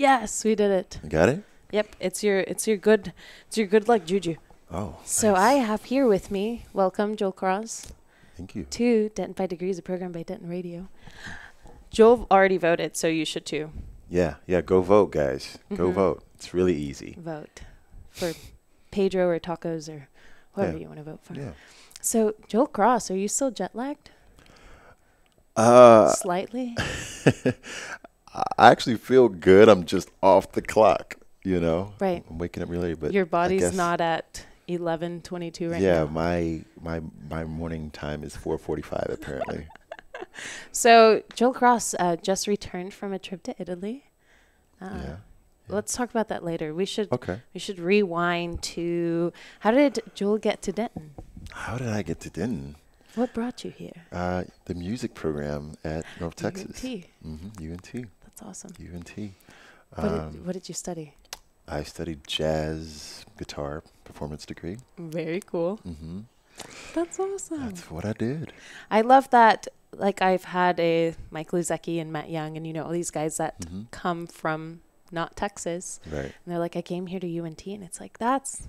Yes, we did it. You got it? Yep, it's your good luck juju. Oh. So nice. I have here with me, welcome Joel Cross Thank you. to Denton 5 Degrees, a program by Denton Radio. Joel already voted, so you should too. Yeah. Go vote, guys. Go vote. It's really easy. Vote for Pedro or tacos or whoever you want to vote for. Yeah. So Joel Cross, are you still jet lagged? Slightly? I actually feel good. I'm just off the clock, you know. Right. I'm waking up really, but Your body's guess, not at 11:22 right now. Yeah, my morning time is 4:45 apparently. So Joel Cross just returned from a trip to Italy. Yeah. Let's talk about that later. We should Okay. rewind to how did Joel get to Denton? How did I get to Denton? What brought you here? The music program at North Texas. UNT. UNT. That's awesome. UNT. What did you study? I studied jazz guitar performance degree. Very cool. That's awesome. That's what I did. I love that. Like I've had Mike Luzecki and Matt Young, and all these guys that come from not Texas, Right. and they're like, I came here to UNT, and it's like that's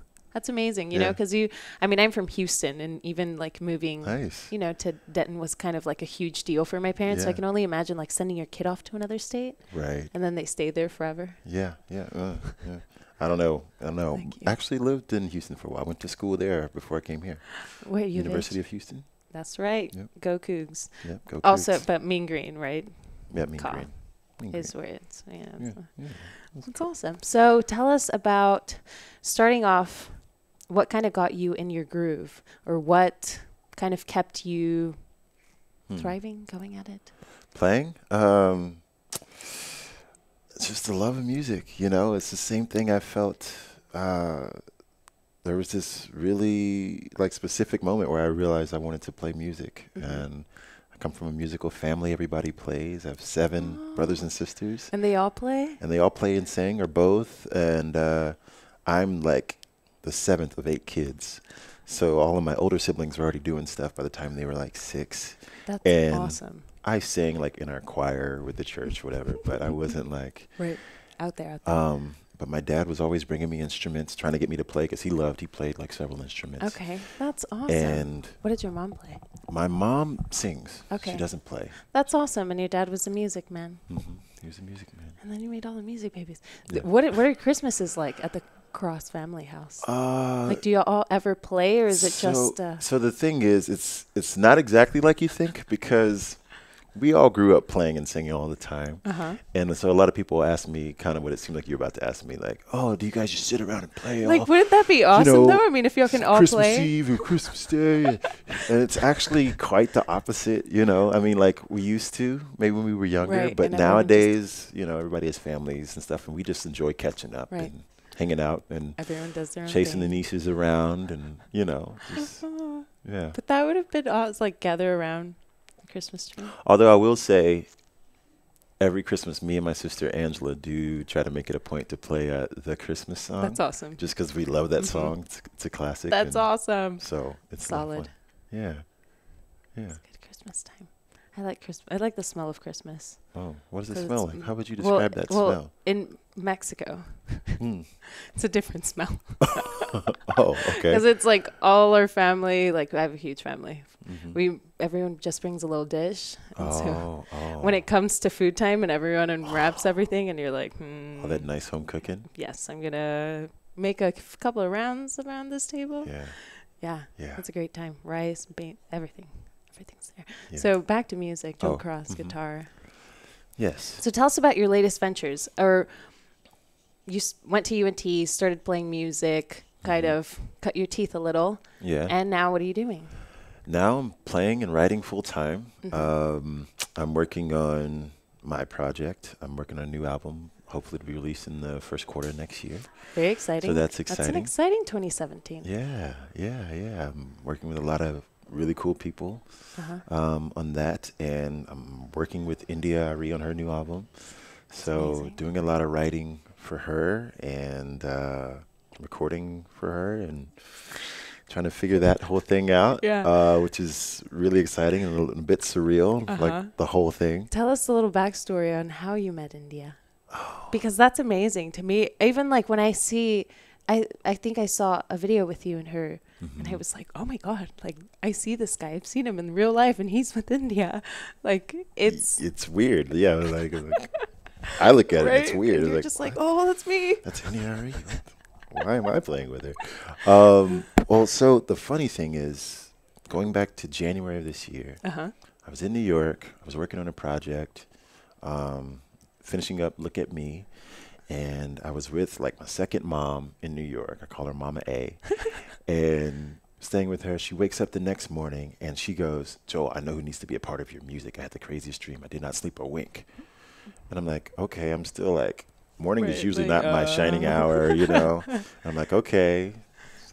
amazing, you know, Yeah. because I'm from Houston, and even like moving, Nice. to Denton was kind of like a huge deal for my parents. So I Yeah. can only imagine like sending your kid off to another state, Right. and then they stay there forever. Yeah. I don't know. Thank you. Actually lived in Houston for a while. I went to school there before I came here. Where you University of Houston. That's right. Yep. Go Cougs. Yep. Go Also, Cougs. but Mean Green, right? Yeah, Mean Ca- Green. Mean Is Green. where it's Yeah. That's awesome. So tell us about starting off. What kind of got you in your groove, or what kind of kept you thriving, going at it? Playing? It's just the love of music, you know. It's the same thing I felt. There was this really specific moment where I realized I wanted to play music, and I come from a musical family. Everybody plays. I have 7 brothers and sisters, And they all play? and they all play and sing or both. And I'm like the 7th of 8 kids, so all of my older siblings were already doing stuff by the time they were like 6. That's And awesome. I sang like in our choir with the church, whatever, but I wasn't like, Right. Out there. but my dad was always bringing me instruments, trying to get me to play because he played like several instruments. Okay. That's awesome. And What did your mom play? my mom sings. Okay. She doesn't play. That's awesome. And your dad was a music man. He was a music man. And then you made all the music babies. Yeah. What are Christmases like at the Cross family house? Like, do you all ever play, or is it just... So the thing is, it's not exactly like you think, because we all grew up playing and singing all the time. And so a lot of people ask me kind of what it seemed like you were about to ask me, like, oh, do you guys just sit around and play all, Like, wouldn't that be awesome, though? I mean, if y'all can all Christmas play. Eve or Christmas Day? And it's actually quite the opposite, you know? I mean, like, we used to, maybe when we were younger, Right, but and everyone nowadays, everybody has families and stuff, and we just enjoy catching up Right. and hanging out and Everyone does their own chasing thing. the nieces around and, just, yeah. But that would have been awesome, like, gather around the Christmas tree. Although I will say, every Christmas, me and my sister Angela do try to make it a point to play the Christmas song. That's awesome. Just because we love that song. It's a classic. That's and awesome. So it's a lot of Solid. fun. Yeah. Yeah. It's good Christmas time. I like I like the smell of Christmas. Oh, what does it 'Cause smell it's- like? How would you well, describe that well, smell? in Mexico, it's a different smell. Oh, okay. Because it's like all our family, like I have a huge family. Everyone just brings a little dish. And so when it comes to food time and everyone unwraps everything and you're like, all that nice home cooking. yes, I'm going to make a couple of rounds around this table. Yeah. Yeah. It's a great time. Rice, everything. Everything's there. Yeah. So back to music, Joel Oh, Cross, guitar. Yes. So tell us about your latest ventures. Or you went to UNT, started playing music, kind of cut your teeth a little. Yeah. And now what are you doing? Now I'm playing and writing full time. I'm working on my project. I'm working on a new album, hopefully to be released in the first quarter next year. Very exciting. So that's That's exciting. an exciting 2017. Yeah. I'm working with a lot of really cool people on that, and I'm working with India Ari on her new album. So amazing. doing a lot of writing for her and recording for her and trying to figure that whole thing out, which is really exciting and a bit surreal, like the whole thing. Tell us a little backstory on how you met India. Oh, because that's amazing to me. Even like when I see, I think I saw a video with you and her, and I was like, oh my God, like I see this guy. I've seen him in real life, and he's with India. Like it's weird. Yeah, like I look at it, it's weird. And you're like, just like, oh, that's me. That's India. Why am I playing with her? Well, so the funny thing is, going back to January of this year, I was in New York. I was working on a project, finishing up Look at Me, and I was with like my second mom in New York. I call her Mama A, and staying with her. She wakes up the next morning and she goes, "Joel, I know who needs to be a part of your music. I had the craziest dream. I did not sleep a wink." And I'm like, okay, I'm still like, morning is usually not my shining hour, you know. I'm like, okay,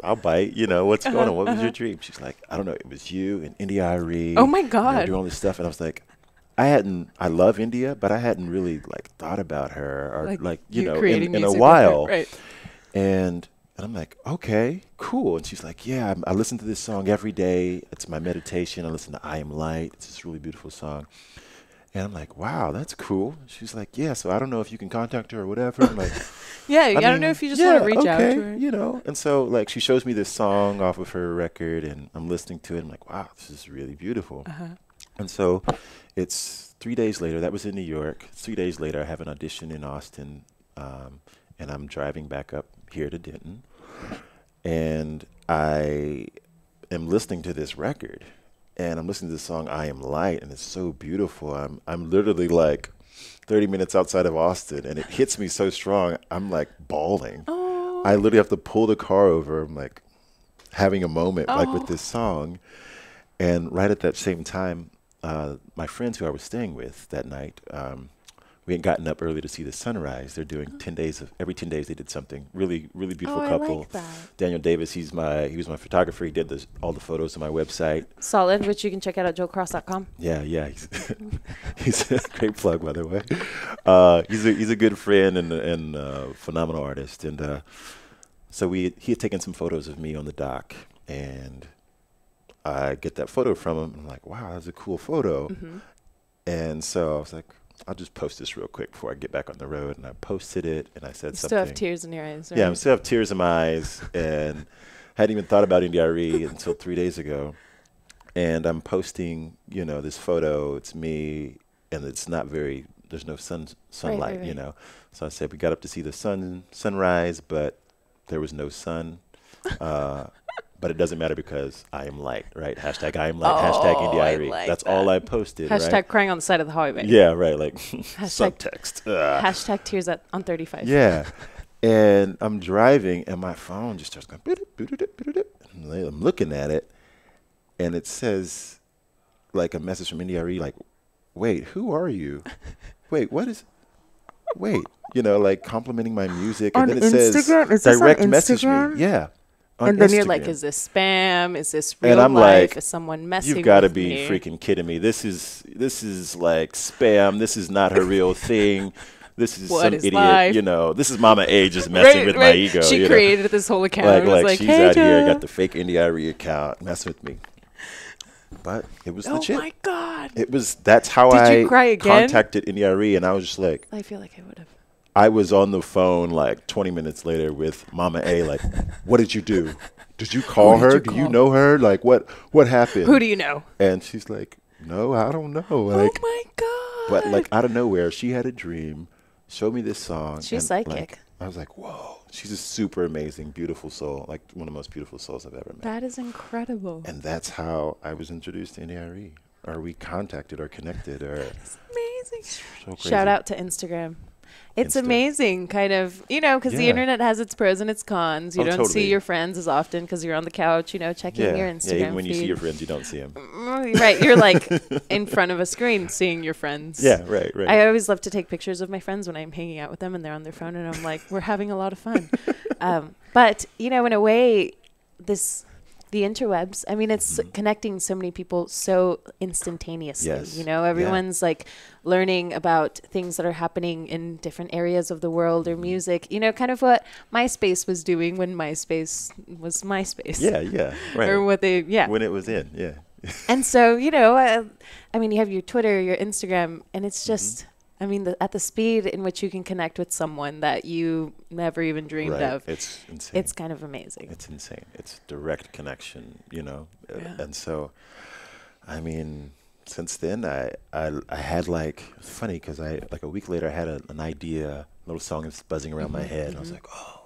I'll bite, you know, what's going on? What was your dream? She's like, I don't know, it was you and India Arie. Oh my God. You know, doing all this stuff. And I was like, I love India, but I hadn't really like thought about her or like you know, in a while. Right. And I'm like, okay, cool. And she's like, yeah, I listen to this song every day. It's my meditation. I listen to I Am Light. It's this really beautiful song. And I'm like, wow, that's cool. She's like, yeah, so I don't know if you can contact her or whatever. I'm like, I don't know if you just want to reach out to her. You know. And so, like, she shows me this song off of her record, and I'm listening to it. I'm like, wow, this is really beautiful. And so it's 3 days later. That was in New York. 3 days later, I have an audition in Austin, and I'm driving back up here to Denton. And I am listening to this record. And I'm listening to the song I Am Light, and it's so beautiful. I'm literally like 30 minutes outside of Austin, and it hits me so strong, I'm like bawling. Oh. I literally have to pull the car over. I'm like having a moment like with this song. And right at that same time, my friends who I was staying with that night, we had gotten up early to see the sunrise. They're doing 10 days every 10 days they did something. Really, really beautiful couple. I like that. Daniel Davis, he was my photographer. He did all the photos on my website. Solid, which you can check out at joelcross.com. Yeah. He's a great plug, by the way. He's a good friend and phenomenal artist. And so he had taken some photos of me on the dock, and I get that photo from him. I'm like, wow, that's a cool photo. And so I was like, I'll just post this real quick before I get back on the road. And I posted it, and I said something. Still have tears in your eyes, right? Yeah, I still have tears in my eyes, and hadn't even thought about India Arie until 3 days ago. And I'm posting, you know, this photo. It's me, and it's not there's no sunlight, right. you know. So I said, we got up to see the sunrise, but there was no sun. But it doesn't matter because I am light, right? Hashtag I am light, hashtag India Arie. Like That's that. all I posted, hashtag right? crying on the side of the highway. Yeah, right, like subtext. Hashtag tears on 35. Yeah. And I'm driving, and my phone just starts going, and I'm looking at it, and it says, like, a message from India Arie, like, wait, who are you? Wait, you know, like, complimenting my music. And on then it Instagram? says, direct message me. Yeah. And then you're Instagram. like, is this spam? Is this real and I'm life? Like, is someone messing you've got to with be me? freaking kidding me. This is like spam. This is not her real thing. This is some idiot, life? You know. This is Mama A just messing with my ego. She created this whole account. Like she's hey, out here, Joe. got the fake India Arie account, messing with me. But it was legit. Oh my God. That's how Did you cry again? Contacted India Arie, and I was just like, I feel like I would have. I was on the phone like 20 minutes later with Mama A, like, what did you do? Did you call her? Do you know her? Like, what happened? Who do you know? And she's like, no, I don't know. Oh Like, my God. But like out of nowhere, she had a dream, showed me this song. She's psychic. Like, I was like, whoa, she's a super amazing, beautiful soul, like one of the most beautiful souls I've ever met. That is incredible. And that's how I was introduced to India Arie, or we contacted or connected. Or That's amazing. So crazy. Shout out to Instagram. It's Insta. Amazing, kind of, you know, because the internet has its pros and its cons. You don't totally. see your friends as often because you're on the couch, you know, checking your Instagram Yeah, even when feed. you see your friends, you don't see them. Right, you're like in front of a screen seeing your friends. Yeah, right. I always love to take pictures of my friends when I'm hanging out with them and they're on their phone and I'm like, we're having a lot of fun. But, you know, in a way, the interwebs, I mean, it's connecting so many people so instantaneously. Yes. You know, everyone's like learning about things that are happening in different areas of the world or music, you know, kind of what MySpace was doing when MySpace was MySpace. Yeah, right. Or what when it was in, And so, you know, I mean, you have your Twitter, your Instagram, and it's just, I mean, at the speed in which you can connect with someone that you never even dreamed Right. of, It's insane. it's kind of amazing. It's insane. It's direct connection, you know? Yeah. And so, I mean, since then, I had like, it's funny because like a week later, I had an idea, a little song that's buzzing around my head. And I was like, oh,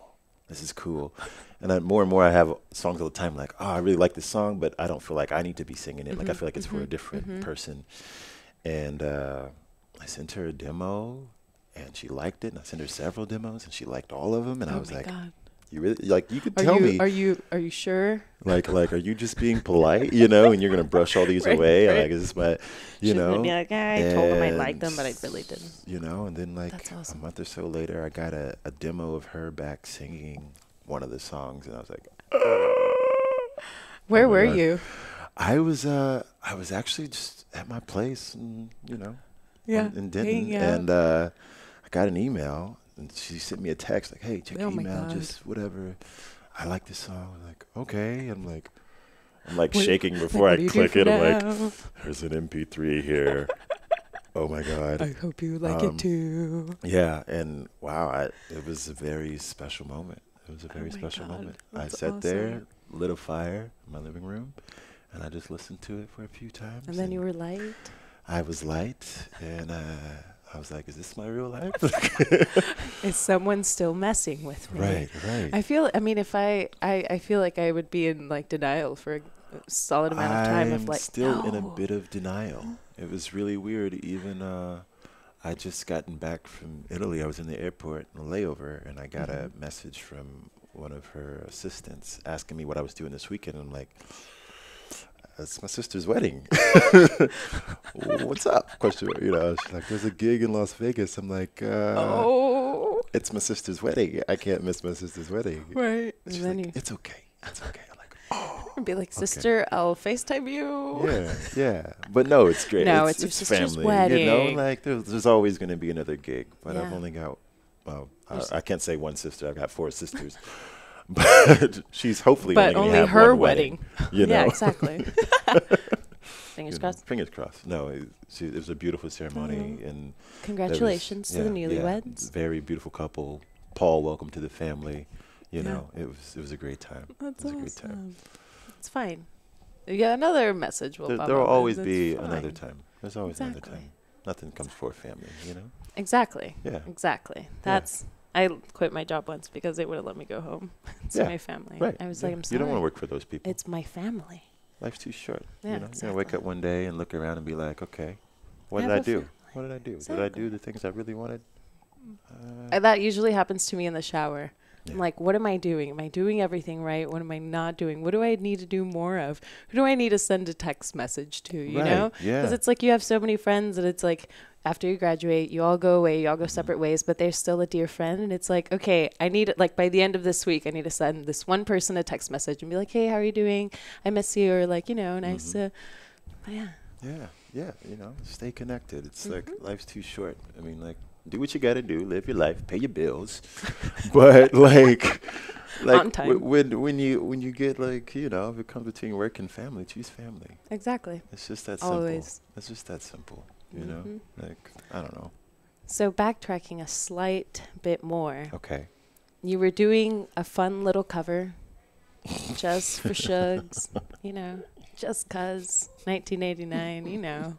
this is cool. And then more and more, I have songs all the time like, oh, I really like this song, but I don't feel like I need to be singing it. Like, I feel like it's for a different person. And I sent her a demo, and she liked it. And I sent her several demos, and she liked all of them. And I was like, God. you really, like, you could tell me. Are you sure? Like, are you just being polite, you know, and you're going to brush all these away? Right. Like, is this my, you Shouldn't know? be like, I told him I liked them, but I really didn't. You know, and then like That's awesome. a month or so later, I got a demo of her back singing one of the songs, and I was like, Where my were God. you? I was actually just at my place, and, you know, in Denton, and I got an email, and she sent me a text like, "Hey, check your Oh my email, God. just whatever. I like this song." I'm like, okay. I'm like What- shaking like, before what I do you do click from it. I'm now? like, there's an MP3 here. Oh my God. I hope you like it too. Yeah, and wow, it was a very special moment. It was a very my special God, moment. I that's sat there, awesome. lit a fire in my living room, and I just listened to it for a few times. And then you were light. I was light, and I was like, "Is this my real life?" Is someone still messing with me? Right. I mean, if I feel like I would be in like denial for a solid amount of time. I'm Of like, still in a no. bit of denial. It was really weird. Even I just gotten back from Italy. I was in the airport on a layover, and I got a message from one of her assistants asking me what I was doing this weekend. I'm like, it's my sister's wedding. What's up? Question. You know, she's like, there's a gig in Las Vegas. I'm like, Oh, it's my sister's wedding. I can't miss my sister's wedding. right. And She's then like, you it's okay. It's okay. I'm like, oh. be like, sister, I'll FaceTime you. Yeah. But no, it's great. No, it's your sister's family. You know, wedding. like there's always going to be another gig. But I've Yeah. only got, well, I can't say one sister. I've got 4 sisters. But she's hopefully But only only gonna have her one wedding. You know? Yeah, exactly. Fingers You know, crossed. fingers crossed. No, it was a beautiful ceremony, and Congratulations to the newlyweds. very beautiful couple. Paul, welcome to the family. You Yeah. know, it was a great time. That's it was a great time. awesome. It's fine. Yeah, another message will pop There will up. always It's be fine. another time. There's always another Exactly. time. Nothing comes before family, you know? Exactly. Yeah. Exactly. That's. I quit my job once because they wouldn't let me go home. It's Yeah. my family. Right. I was Yeah. like, I'm sorry. You don't want to work for those people. It's my family. Life's too short. Yeah, You know, you're gonna wake exactly. up one day and look around and be like, okay, what did Have I a do? family. What did I do? Did I Exactly. do the things I really wanted? That usually happens to me in the shower. Yeah. I'm like, what am I doing? Am I doing everything right? What am I not doing? What do I need to do more of? Who do I need to send a text message to? You Right, know? yeah. Because it's like you have so many friends, and it's like after you graduate, you all go away, you all go separate ways, but there's still a dear friend, and it's like, okay, I need like by the end of this week, I need to send this one person a text message and be like, hey, how are you doing? I miss you, or like, you know, nice to, yeah. Yeah, you know, stay connected. It's like life's too short. I mean, like, do what you got to do, live your life, pay your bills, but like On time. when you get like, you know, if it comes between work and family, choose family. Exactly. It's just that simple. Always. It's just that simple. You know, like I don't know. So backtracking a slight bit more, Okay. you were doing a fun little cover just for shugs, you know, just 'cause 1989, you know.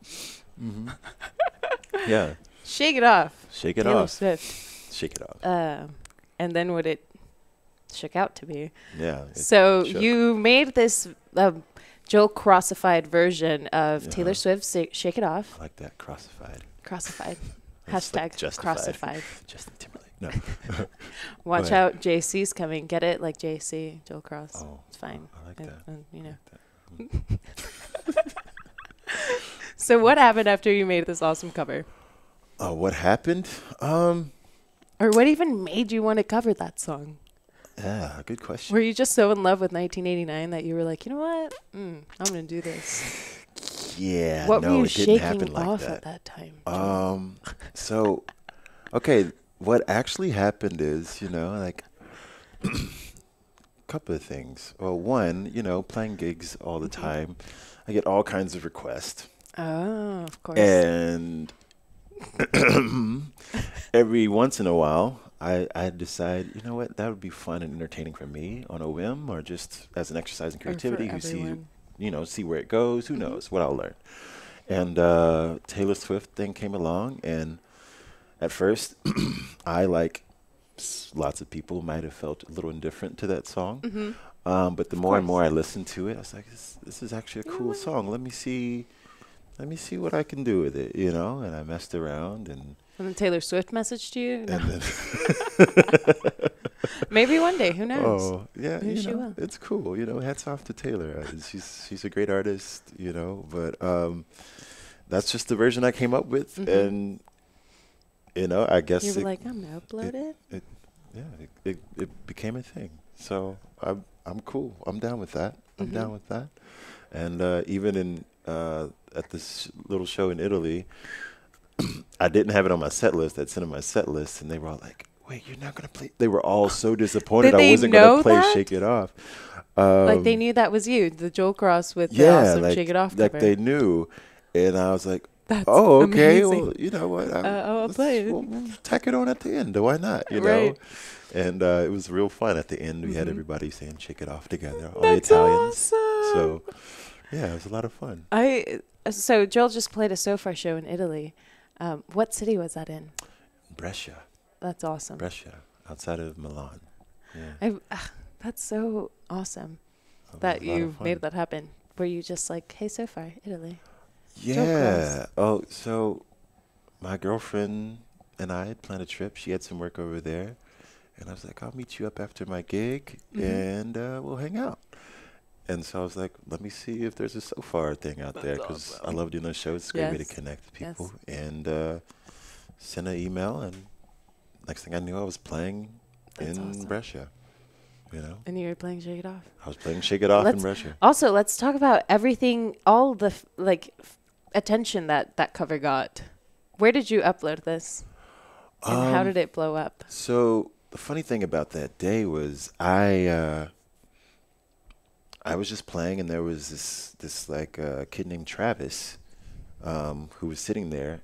Yeah. Shake it off. Shake it Taylor off. Swift. Shake it off. And then what it shook out to be. Yeah. it So shook. you made this Joe Crossified version of Yeah. Taylor Swift's Shake It Off. I like that crossified. Crossified. That's like Hashtag justified. Crossified. Justin Timberlake. No. Watch ahead. out, JC's coming. Get it like JC, Joe Cross. Oh, It's fine. I like And- that. and, you know. So what happened after you made this awesome cover? Oh, what happened? Or what even made you want to cover that song? Yeah, good question. Were you just so in love with 1989 that you were like, you know what? I'm going to do this. Yeah, What no, were you it didn't happen shaking like off that. at that time? Joe? So, okay, what actually happened is, you know, like a couple of things. Well, one, you know, playing gigs all the time, I get all kinds of requests. Oh, of course. And every once in a while, I decide, you know what, that would be fun and entertaining for me on a whim or just as an exercise in Or for creativity. You see, everyone. see where it goes. Who Hmm. knows what I'll learn. And Taylor Swift thing came along, and at first, I like lots of people might have felt a little indifferent to that song. Hmm. But the Of more and course. more I listened to it, I was like, this is actually a You know cool what? song. Let me see what I can do with it, And I messed around And then Taylor Swift messaged you? No. and then Maybe one day. Who knows? oh yeah, Maybe she will. it's cool. Hats off to Taylor. She's a great artist, But that's just the version I came up with, Hmm. and I You guess were like, I'm going to upload it, it? it yeah, it became a thing. So I'm cool. I'm down with that. I'm Hmm. down with that. And even in at this little show in Italy, I didn't have it on my set list. I'd sent them my set list, and they were all like, "Wait, you're not gonna play?" They were all so disappointed Did I they wasn't gonna know play that? "Shake It Off." Like they knew that was you, the Joel Cross with the Yeah, awesome Shake It Off like cover. they knew, and I was like, That's "Oh, okay. amazing. Well, you know what? I'll play it. We'll tack it on at the end. Why not? Right. And it was real fun. At the end, we had Hmm. everybody saying "Shake It Off" together, all the That's Italians. awesome. So yeah, it was a lot of fun. So Joel just played a So-Far show in Italy. What city was that in? Brescia, That's awesome. outside of Milan. Yeah, That's so awesome it was that a lot of you made fun. that happen. Were you just like, hey, So-Far, Italy? Joel Cross. Yeah. Oh, so my girlfriend and I had planned a trip. She had some work over there, and I was like, "I'll meet you up after my gig, Hmm. and we'll hang out." And so I was like, "Let me see if there's a so far thing out there, That's because I awesome. love doing those shows. It's a great way to Yes. connect with people." Yes. And sent an email, and next thing I knew, I was playing That's in awesome. Brescia. And you were playing Shake It Off. I was playing "Shake It Off" in Let's Brescia. let's talk about everything, all the attention that cover got. Where did you upload this, and how Um, did it blow up? so the funny thing about that day was I was just playing, and there was this like kid named Travis, who was sitting there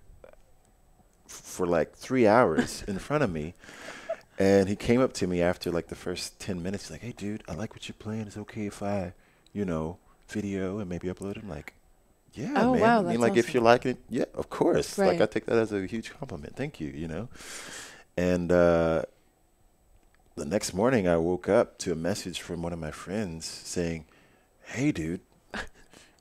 for like 3 hours in front of me, and he came up to me after like the first 10 minutes. He's like, "Hey, dude, I like what you're playing. It's okay if I, video and maybe upload it?" I'm like, "Yeah, Oh man. wow, I mean, that's like if awesome. you're liking it, yeah, of course. Like I Right. take that as a huge compliment. Thank you. And the next morning, I woke up to a message from one of my friends saying, "Hey, dude,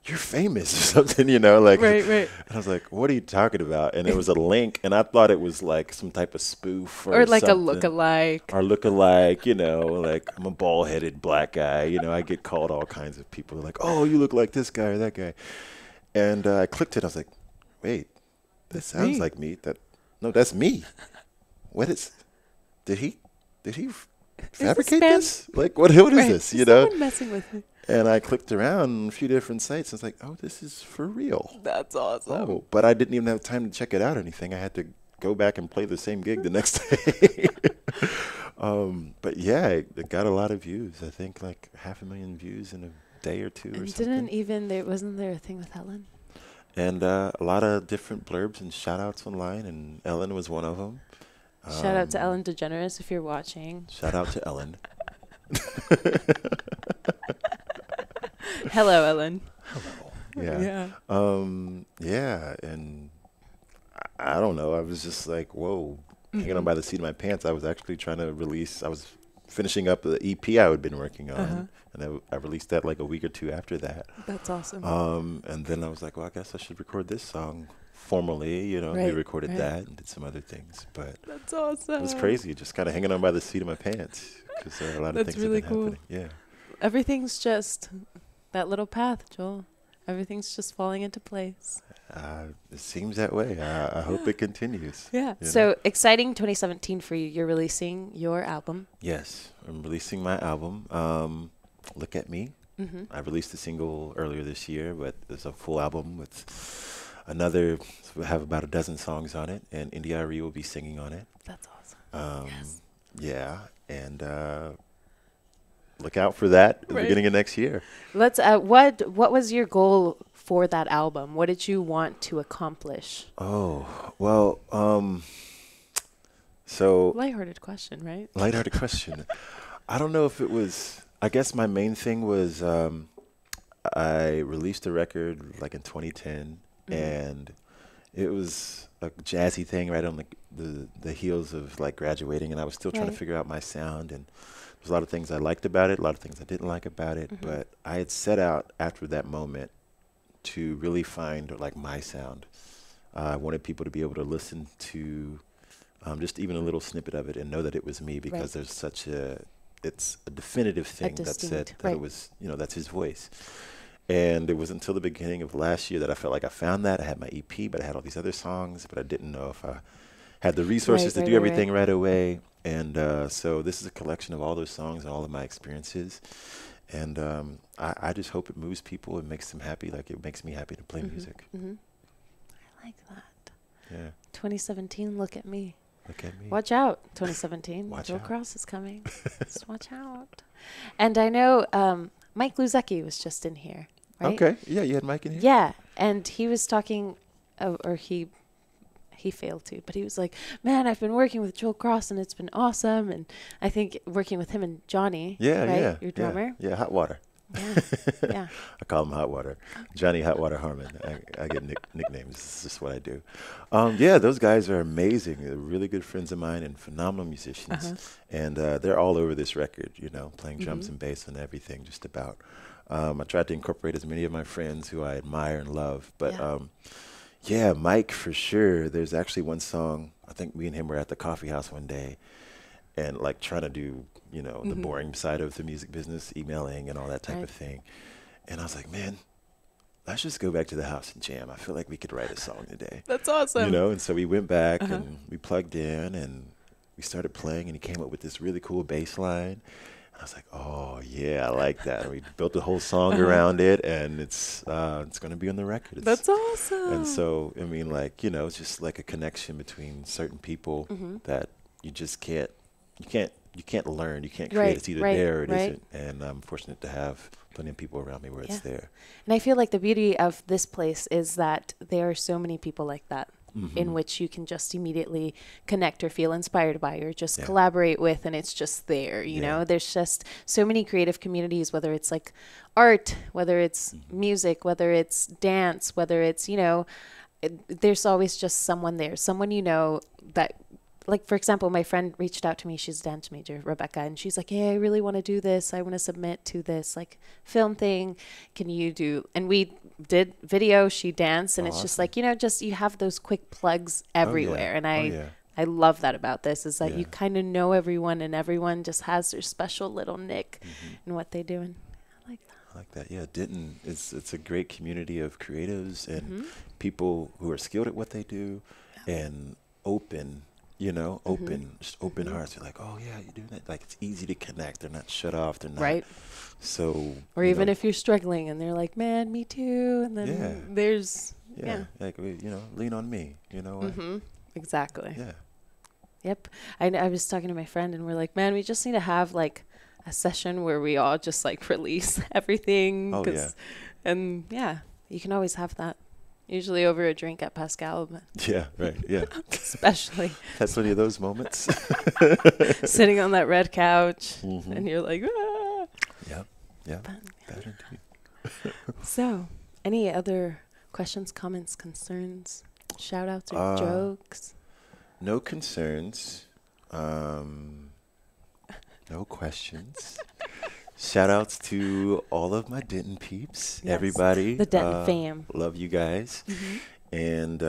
you're famous," or something, like. Right, right. And I was like, "What are you talking about?" And it was a link, and I thought it was like some type of spoof Or or like a something, look-alike. or look-alike, like I'm a bald-headed black guy. I get called all kinds of people. They're like, "Oh, you look like this guy or that guy," and I clicked it. I was like, "Wait, that That's sounds me. like me. No, that's me. What is? Did he? Did he?" Is this Fabricate spam? this? Like, what is Right. this? Is someone messing with me? And I clicked around a few different sites. And it's like, oh, this is for real. That's awesome. Oh, but I didn't even have time to check it out or anything. I had to go back and play the same gig the next day. But yeah, it got a lot of views. I think like 500,000 views in a day or two or And something. wasn't there a thing with Helen? And a lot of different blurbs and shout outs online. And Ellen was one of them. Shout out to Ellen DeGeneres if you're watching. Shout out to Ellen. Hello, Ellen. Yeah. Yeah, and I don't know. I was just like, whoa, hanging on by the seat of my pants. I was actually trying to release. I was finishing up the EP I had been working on, Uh-huh. and I released that like a week or two after that. That's awesome. And then I was like, well, I guess I should record this song formally. We Right, recorded right. that and did some other things, but That's awesome. it was crazy. Just kind of hanging on by the seat of my pants because a lot of That's things really have been cool. happening. Yeah. Everything's just that little path, Joel. Everything's just falling into place. It seems that way. I hope it continues. Yeah. you know? So exciting 2017 for you. You're releasing your album. Yes, I'm releasing my album. Look at Me. Mm-hmm. I released a single earlier this year, but there's a full album with another. We have about a dozen songs on it, and India Arie will be singing on it. That's awesome. Yes. Yeah, and look out for that at the Right. beginning of next year. Let's. What was your goal for that album? What did you want to accomplish? Oh, well, so Lighthearted question, right? lighthearted question. I don't know if it was, I guess my main thing was I released a record like in 2010, and it was a jazzy thing right on the heels of like graduating, and I was still trying to Right. figure out my sound, and there's a lot of things I liked about it, a lot of things I didn't like about it, but I had set out after that moment to really find like my sound. I wanted people to be able to listen to just even a little snippet of it and know that it was me, because Right. there's it's a definitive thing that said distinct, that it right. was, that's his voice. And it was until the beginning of last year that I felt like I found that. I had my EP, but I had all these other songs, but I didn't know if I had the resources to Right, do right, everything right away. And so this is a collection of all those songs and all of my experiences. And I just hope it moves people and makes them happy, like it makes me happy to play music. I like that. Yeah, 2017, look at me. look at me. Watch out, 2017. Watch Joe out. Cross is coming. Just watch out. And I know Mike Luzecki was just in here, right? Okay, yeah, you had Mike in here? Yeah, and he was talking, or he failed to, but he was like, man, I've been working with Joel Cross and it's been awesome. And I think working with him and Johnny, Yeah, right? yeah. Your drummer. Yeah, Hot Water. Yeah. Yeah. I call him Hot Water. Johnny Hot Water Harmon. I get nicknames. It's just what I do. Yeah, those guys are amazing. They're really good friends of mine and phenomenal musicians. And they're all over this record, playing drums and bass and everything, just about. I tried to incorporate as many of my friends who I admire and love. But yeah, Mike, for sure. There's actually one song, I think me and him were at the coffee house one day and like trying to do, the boring side of the music business, emailing and all that type of thing. And I was like, man, let's just go back to the house and jam. I feel like we could write a song today. That's awesome. And so we went back and we plugged in and we started playing, and he came up with this really cool bass line. And I was like, oh yeah, I like that. And we built a whole song around it, and it's going to be on the record. That's awesome. And so, I mean, like, it's just like a connection between certain people that you just can't learn, you can't create. Right, It's either right, there or it right. isn't. And I'm fortunate to have plenty of people around me where it's there. And I feel like the beauty of this place is that there are so many people like that, in which you can just immediately connect or feel inspired by or just collaborate with, and it's just there, you know? There's just so many creative communities, whether it's like art, whether it's music, whether it's dance, whether it's, there's always just someone there, someone that, like, for example, my friend reached out to me. She's a dance major, Rebecca, and she's like, hey, I really want to do this. I want to submit to this, like, film thing. Can you do? And we did video. She danced, and it's just like, just you have those quick plugs everywhere. And I love that about this, is that you kind of know everyone, and everyone just has their special little nick in what they do. And I like that. I like that. Yeah, Denton, it's a great community of creatives and people who are skilled at what they do and open. Just open hearts. They're like, oh yeah, you're doing that. Like, it's easy to connect. They're not shut off. They're not. Right. So. Or even if you're struggling and they're like, man, me too. And then there's. Like, lean on me. You know what? Exactly. Yeah. Yep. I was talking to my friend and we're like, man, we just need to have like a session where we all just like release everything. Oh, yeah. And you can always have that. Usually over a drink at Pascal, but Yeah, right. Yeah. especially Had plenty of those moments. sitting on that red couch and you're like, ah. Yep. Yeah. But, That indeed. so, any other questions, comments, concerns, shout outs or jokes? No concerns. No questions. Shout outs to all of my Denton peeps, Yes. everybody. The Denton fam. Love you guys. And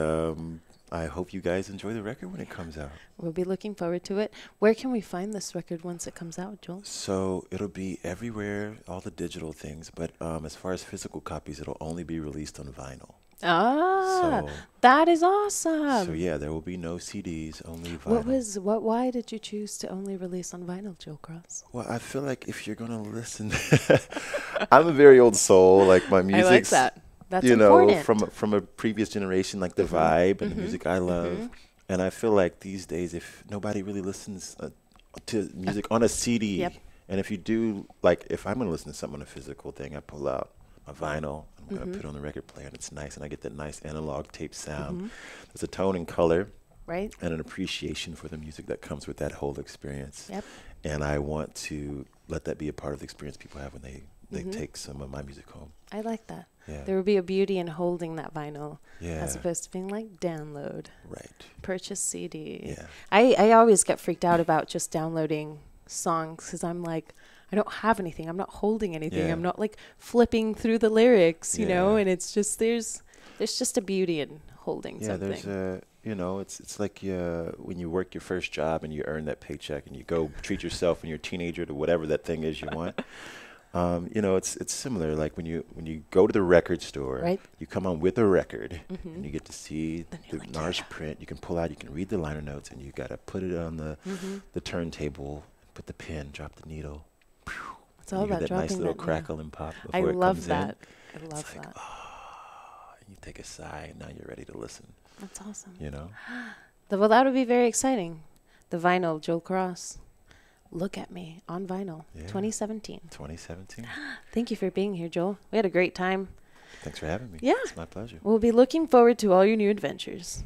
I hope you guys enjoy the record when it comes out. We'll be looking forward to it. Where can we find this record once it comes out, Joel? So it'll be everywhere, all the digital things. But as far as physical copies, it'll only be released on vinyl. Ah, So, that is awesome. so yeah, there will be no CDs, only vinyl. Why did you choose to only release on vinyl, Joel Cross? Well, I feel like if you're gonna listen, I'm a very old soul. Like, my I music's, like that. That's important. from a previous generation, like the vibe and the music I love. And I feel like these days, if nobody really listens to music on a CD, Yep. And if you do, like, if I'm going to listen to something on a physical thing, I pull out my vinyl, I'm going to put it on the record player, and it's nice, and I get that nice analog tape sound. There's a tone and color. Right. And an appreciation for the music that comes with that whole experience. Yep. And I want to let that be a part of the experience people have when they take some of my music home. I like that. Yeah. There would be a beauty in holding that vinyl Yeah. as opposed to being like download, Right. purchase CD. Yeah. I always get freaked out about just downloading songs because I'm like, I don't have anything. I'm not holding anything. Yeah. I'm not like flipping through the lyrics, you know, Yeah. and it's just, there's just a beauty in holding Yeah, something. there's a, you know, it's like when you work your first job and you earn that paycheck and you go treat yourself when you're a teenager to whatever that thing is you want. You know, it's similar. Like when you go to the record store, Right. you come on with a record and you get to see Then the you're like, large yeah. print. You can pull out, you can read the liner notes, and you got to put it on the turntable, put the pin, drop the needle. It's all you hear about that dropping nice little that, yeah. crackle and pop I before it love comes that. in. I love It's like, that. and you take a sigh, and now you're ready to listen. That's awesome. You know? Well, that would be very exciting. The vinyl, Joel Cross. Look at Me on vinyl, Yeah. 2017. 2017. Thank you for being here, Joel. We had a great time. Thanks for having me. Yeah. It's my pleasure. We'll be looking forward to all your new adventures.